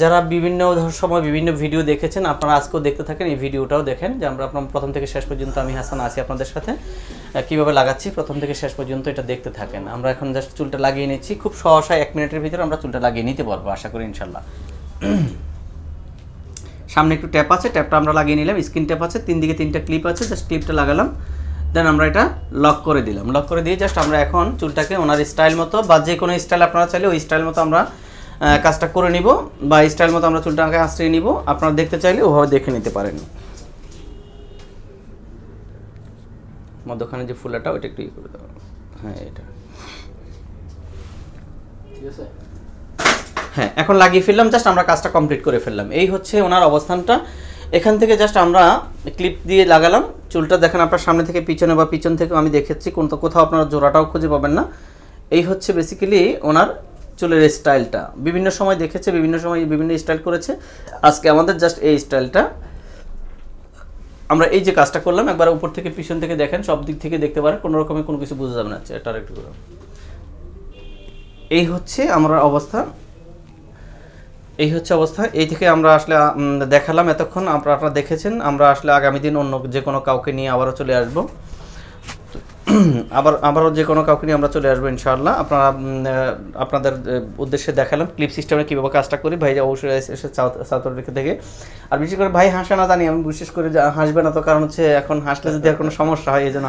যারা বিভিন্ন সময় বিভিন্ন ভিডিও দেখেছেন আপনারা আজকেও দেখতে থাকেন, এই ভিডিওটাও দেখেন যে আমরা আপনার প্রথম থেকে শেষ পর্যন্ত আমি হাসান আছি আপনাদের সাথে কিভাবে লাগাচ্ছি, প্রথম থেকে শেষ পর্যন্ত এটা দেখতে থাকেন। আমরা এখন জাস্ট চুলটা লাগিয়ে নিচ্ছি, খুব সহসায় 1 মিনিটের ভিতরে আমরা চুলটা লাগিয়ে নিতে পারবো আশা করি ইনশাল্লাহ। সামনে একটু ট্যাপ আছে, ট্যাপটা আমরা লাগিয়ে নিলাম, স্ক্রিন ট্যাপ আছে, 3 দিকে 3টা ক্লিপ আছে, জাস্ট ক্লিপটা লাগালাম, দেন আমরা এটা লক করে দিলাম। লক করে দিয়ে জাস্ট আমরা এখন চুলটাকে ওনার স্টাইল মতো বা যে কোনো স্টাইল আপনারা চাইলে ওই স্টাইল মতো আমরা কাজটা করে নিব, বা স্টাইল মতো আমরা চুলটাকে আঁচড়িয়ে নিব। আপনারা দেখতে চাইলে ওভাবে দেখে নিতে পারেন। মধ্যখানে যে ফুলাটা ওইটা একটু করে দাও, হ্যাঁ এটা ঠিক আছে। হ্যাঁ এখন লাগিয়ে ফেললাম, জাস্ট আমরা কাজটা কমপ্লিট করে ফেললাম। এই হচ্ছে ওনার অবস্থানটা। এখান থেকে জাস্ট আমরা ক্লিপ দিয়ে লাগালাম চুলটা, দেখেন আপনার সামনে থেকে পিছনে বা পিছন থেকে আমি দেখেছি, কোথাও আপনারা জোড়াটাও খুঁজে পাবেন না। এই হচ্ছে বেসিক্যালি ওনার চুলের স্টাইলটা। বিভিন্ন সময় দেখেছে, বিভিন্ন সময় বিভিন্ন স্টাইল করেছে, আজকে আমাদের জাস্ট এই স্টাইলটা। আমরা এই যে কাজটা করলাম একবার উপর থেকে পিছন থেকে দেখেন, সব দিক থেকে দেখতে পারেন, কোনো রকমের কোনো কিছু বোঝা যাবে না। এটা আরেকটু করে, এই হচ্ছে আমার অবস্থা, এই হচ্ছে অবস্থা। এই থেকে আমরা আসলে দেখালাম এতক্ষণ, আপনারা দেখেছেন। আমরা আসলে আগামী দিন অন্য যে কোনো কাউকে নিয়ে আবারও চলে আসবো, আবারও যে কোনো কাউকে নিয়ে আমরা চলে আসবো ইনশাআল্লাহ। আপনাদের উদ্দেশ্যে দেখালাম ক্লিপ সিস্টেমে কীভাবে কাজটা করি। ভাই অবশ্যই এসে সাউথ আফ্রিকা থেকে, আর বিশেষ করে ভাই হাসে না জানি, আমি বিশেষ করে হাসবে না তো, কারণ হচ্ছে এখন হাসলে যদি আর কোনো সমস্যা হয় এই জন্য